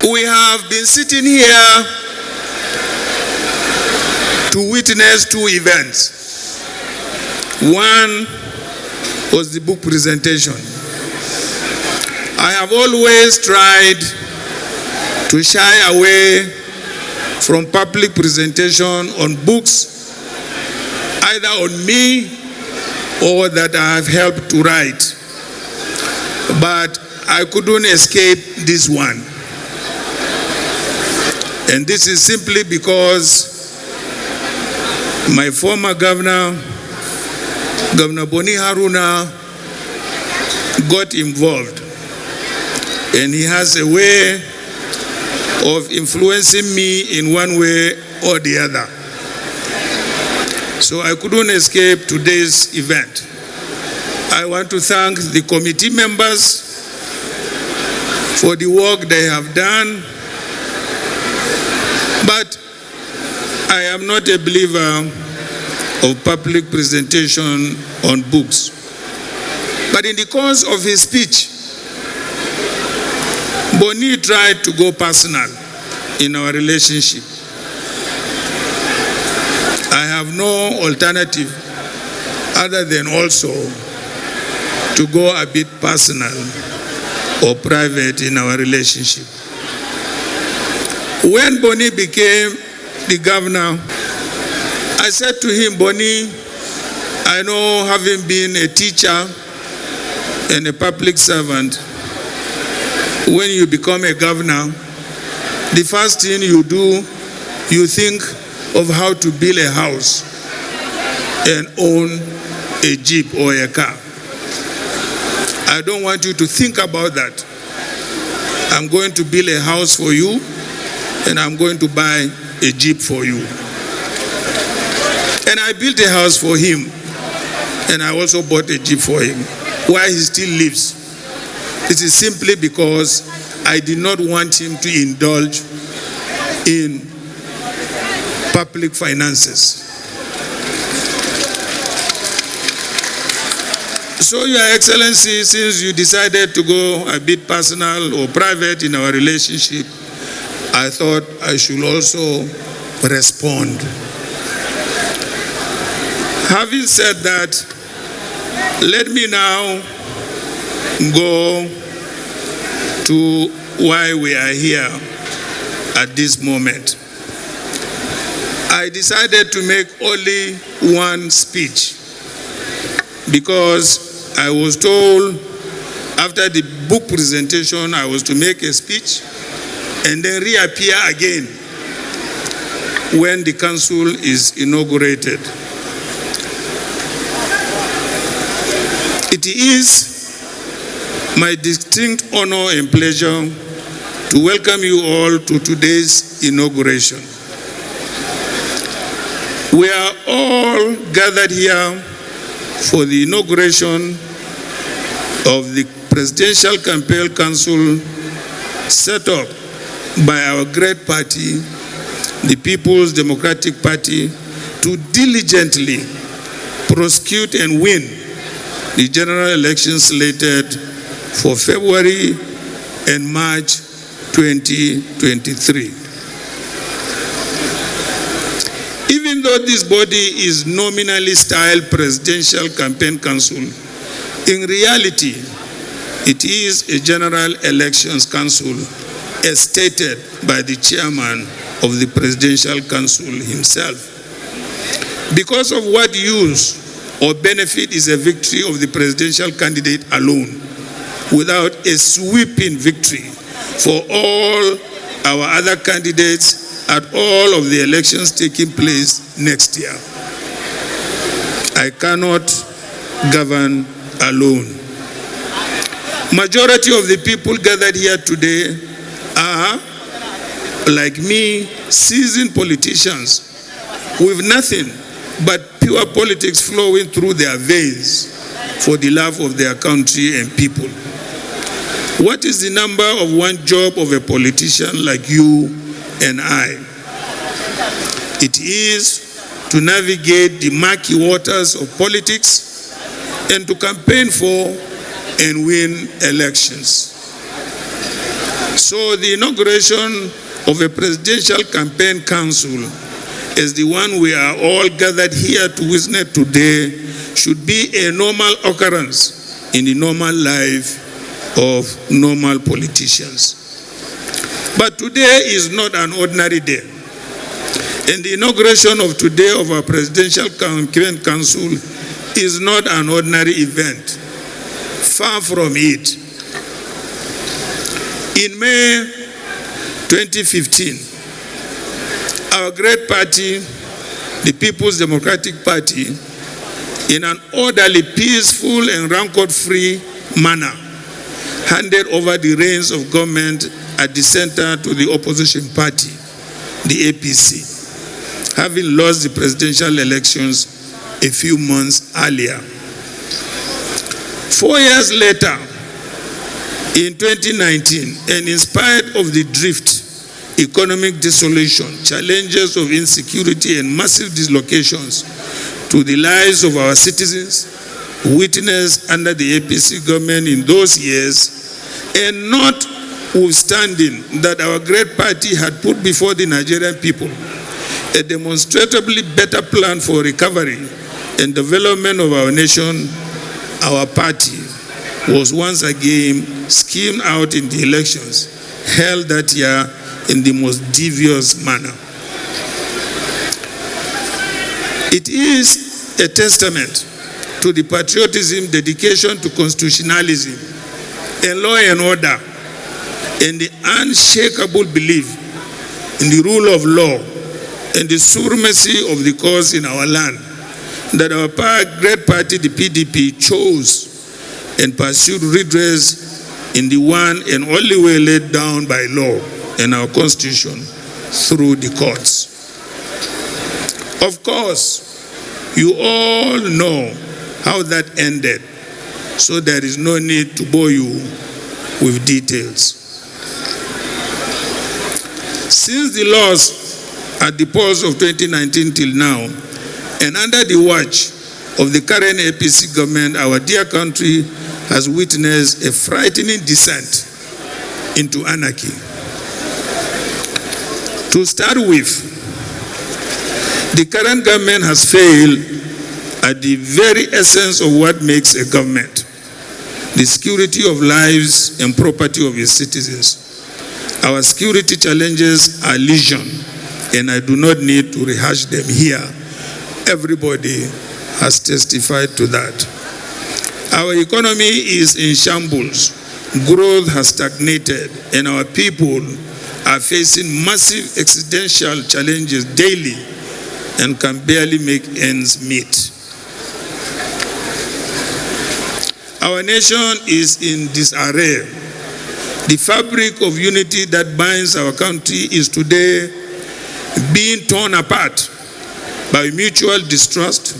We have been sitting here to witness two events. One was the book presentation. I have always tried to shy away from public presentation on books, either on me or that I have helped to write. But I couldn't escape this one. And this is simply because my former governor, Governor Boni Haruna, got involved. And he has a way of influencing me in one way or the other. So I couldn't escape today's event. I want to thank the committee members for the work they have done. But I am not a believer of public presentation on books. But in the course of his speech, Boni tried to go personal in our relationship. I have no alternative other than also to go a bit personal or private in our relationship. When Boni became the governor, I said to him, Boni, I know, having been a teacher and a public servant, when you become a governor, the first thing you do, you think of how to build a house and own a jeep or a car. I don't want you to think about that. I'm going to build a house for you, and I'm going to buy a jeep for you. And I built a house for him, and I also bought a jeep for him, while he still lives. It is simply because I did not want him to indulge in public finances. So, Your Excellency, since you decided to go a bit personal or private in our relationship, I thought I should also respond. Having said that, let me now go to why we are here at this moment. I decided to make only one speech because I was told after the book presentation I was to make a speech and then reappear again when the council is inaugurated. It is my distinct honor and pleasure to welcome you all to today's inauguration. We are all gathered here for the inauguration of the Presidential Campaign Council set up by our great party, the People's Democratic Party, to diligently prosecute and win the general elections slated for February and March 2023. Even though this body is nominally styled Presidential Campaign Council, in reality, it is a General Elections Council as stated by the chairman of the Presidential Council himself. Because of what use or benefit is a victory of the presidential candidate alone, without a sweeping victory for all our other candidates at all of the elections taking place next year. I cannot govern alone. Majority of the people gathered here today are, like me, seasoned politicians with nothing but pure politics flowing through their veins for the love of their country and people. What is the number of one job of a politician like you and I? It is to navigate the murky waters of politics and to campaign for and win elections. So the inauguration of a presidential campaign council as the one we are all gathered here to witness today should be a normal occurrence in the normal life of normal politicians. But today is not an ordinary day. And the inauguration of today of our presidential campaign council is not an ordinary event. Far from it. In May 2015, our great party, the People's Democratic Party, in an orderly, peaceful, and rancor-free manner, handed over the reins of government at the center to the opposition party, the APC, having lost the presidential elections a few months earlier. 4 years later, in 2019, and in spite of the drift, economic desolation, challenges of insecurity, and massive dislocations to the lives of our citizens witnessed under the APC government in those years, and notwithstanding that our great party had put before the Nigerian people a demonstrably better plan for recovery and development of our nation, our party was once again schemed out in the elections held that year in the most devious manner. It is a testament to the patriotism, dedication to constitutionalism, and law and order, and the unshakable belief in the rule of law and the supremacy of the cause in our land that our great party, the PDP, chose and pursued redress in the one and only way laid down by law and our Constitution through the courts. Of course, you all know how that ended, so there is no need to bore you with details. Since the loss at the polls of 2019 till now, and under the watch of the current APC government, our dear country has witnessed a frightening descent into anarchy. To start with, the current government has failed at the very essence of what makes a government, the security of lives and property of its citizens. Our security challenges are legion, and I do not need to rehash them here. Everybody has testified to that. Our economy is in shambles. Growth has stagnated, and our people are facing massive existential challenges daily and can barely make ends meet. Our nation is in disarray. The fabric of unity that binds our country is today being torn apart by mutual distrust,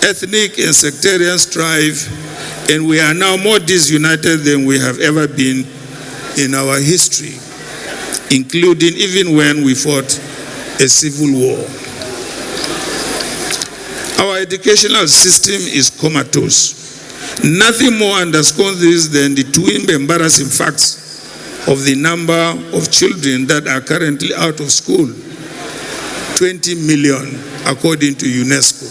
ethnic and sectarian strife, and we are now more disunited than we have ever been in our history, including even when we fought a civil war. Our educational system is comatose. Nothing more underscores this than the twin embarrassing facts of the number of children that are currently out of school, 20 million according to UNESCO,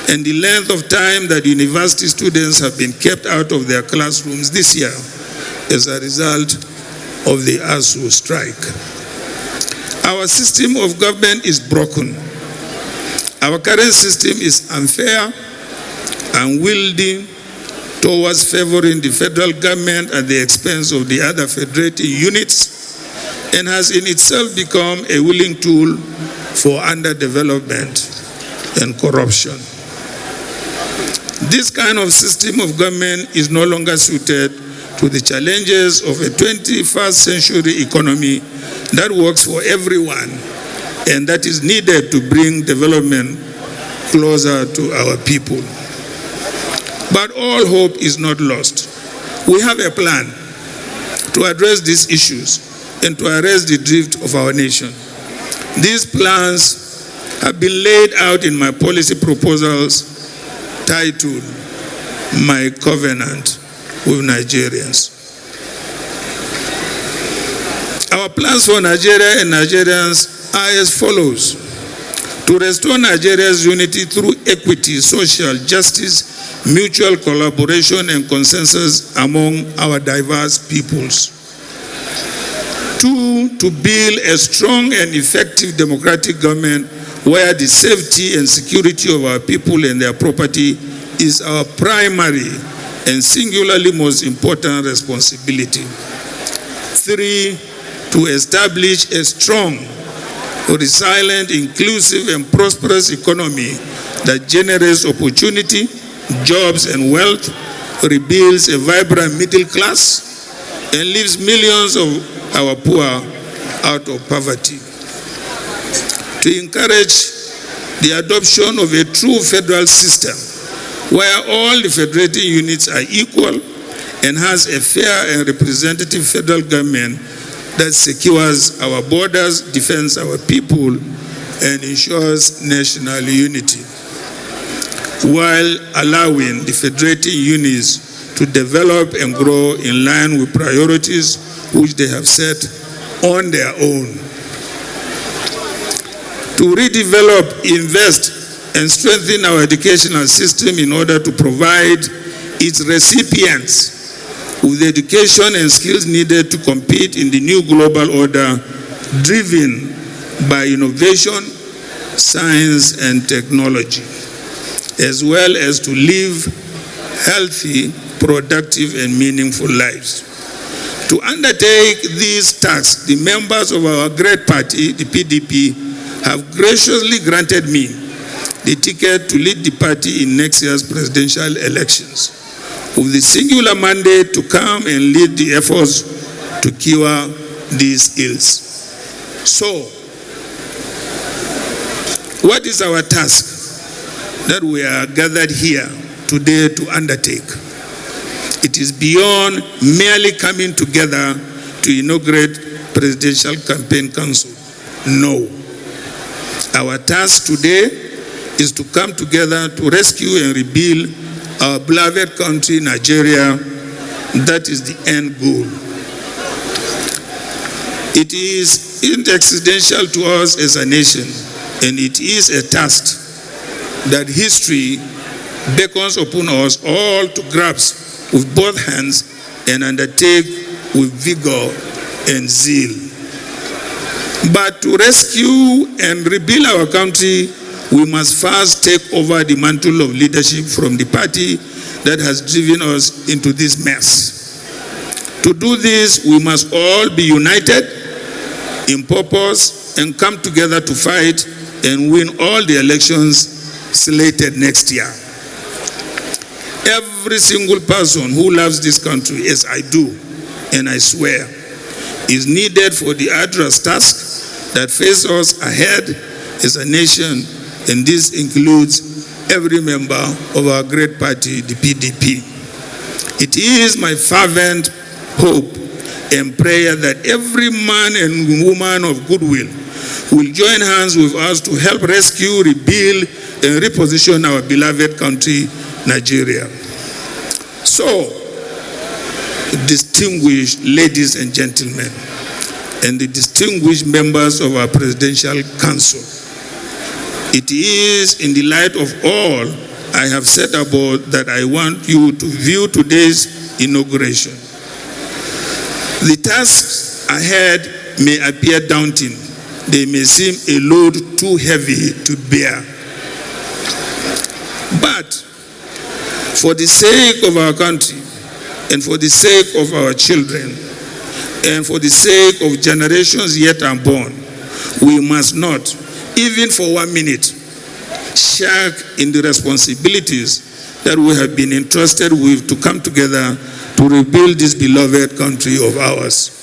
and the length of time that university students have been kept out of their classrooms this year as a result of the ASU strike. Our system of government is broken. Our current system is unfair, unwieldy, towards favoring the federal government at the expense of the other federating units, and has in itself become a willing tool for underdevelopment and corruption. This kind of system of government is no longer suited to the challenges of a 21st century economy that works for everyone and that is needed to bring development closer to our people. But all hope is not lost. We have a plan to address these issues and to arrest the drift of our nation. These plans have been laid out in my policy proposals titled My Covenant with Nigerians. Our plans for Nigeria and Nigerians are as follows: to restore Nigeria's unity through equity, social justice, mutual collaboration, and consensus among our diverse peoples. 2, to build a strong and effective democratic government where the safety and security of our people and their property is our primary and singularly most important responsibility. 3, to establish a strong, resilient, inclusive, and prosperous economy that generates opportunity, jobs, and wealth, rebuilds a vibrant middle class, and lifts millions of our poor out of poverty. To encourage the adoption of a true federal system where all the federating units are equal and has a fair and representative federal government that secures our borders, defends our people, and ensures national unity, while allowing the federating units to develop and grow in line with priorities which they have set on their own. To redevelop, invest, and strengthen our educational system in order to provide its recipients with the education and skills needed to compete in the new global order driven by innovation, science, and technology, as well as to live healthy, productive, and meaningful lives. To undertake these tasks, the members of our great party, the PDP, have graciously granted me the ticket to lead the party in next year's presidential elections, with the singular mandate to come and lead the efforts to cure these ills. So, what is our task that we are gathered here today to undertake? It is beyond merely coming together to inaugurate Presidential Campaign Council. No. Our task today is to come together to rescue and rebuild our beloved country, Nigeria. That is the end goal. It is existential to us as a nation, and it is a task that history beckons upon us all to grasp with both hands and undertake with vigor and zeal. But to rescue and rebuild our country, we must first take over the mantle of leadership from the party that has driven us into this mess. To do this, we must all be united in purpose and come together to fight and win all the elections slated next year. Every single person who loves this country, as I do, and I swear, is needed for the arduous task that faces us ahead as a nation, and this includes every member of our great party, the PDP. It is my fervent hope and prayer that every man and woman of goodwill will join hands with us to help rescue, rebuild, and reposition our beloved country, Nigeria. So, distinguished ladies and gentlemen, and the distinguished members of our Presidential Council, it is in the light of all I have said about that I want you to view today's inauguration. The tasks ahead may appear daunting. They may seem a load too heavy to bear. But for the sake of our country, and for the sake of our children, and for the sake of generations yet unborn, we must not, even for 1 minute, shirk in the responsibilities that we have been entrusted with to come together to rebuild this beloved country of ours.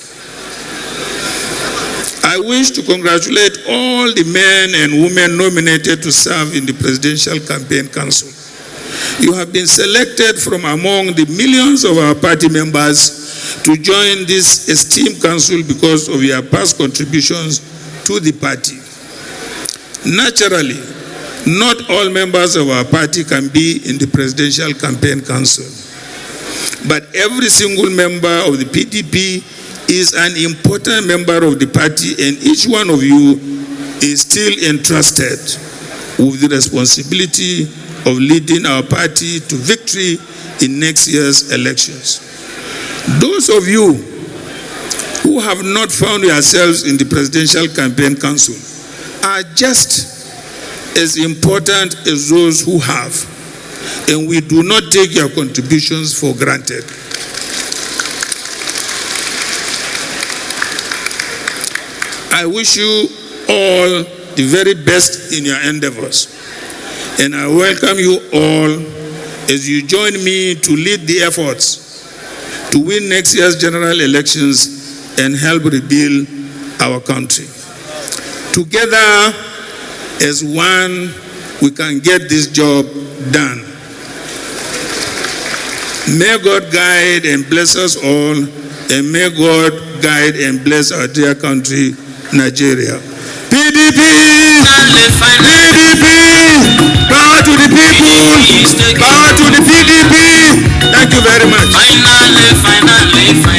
I wish to congratulate all the men and women nominated to serve in the Presidential Campaign Council. You have been selected from among the millions of our party members to join this esteemed council because of your past contributions to the party. Naturally, not all members of our party can be in the Presidential Campaign Council, but every single member of the PDP is an important member of the party, and each one of you is still entrusted with the responsibility of leading our party to victory in next year's elections. Those of you who have not found yourselves in the Presidential Campaign Council are just as important as those who have, and we do not take your contributions for granted. I wish you all the very best in your endeavors, and I welcome you all as you join me to lead the efforts to win next year's general elections and help rebuild our country. Together as one, we can get this job done. May God guide and bless us all, and may God guide and bless our dear country, Nigeria. PDP! PDP! Power to the people! Power to the PDP! Thank you very much. Finally.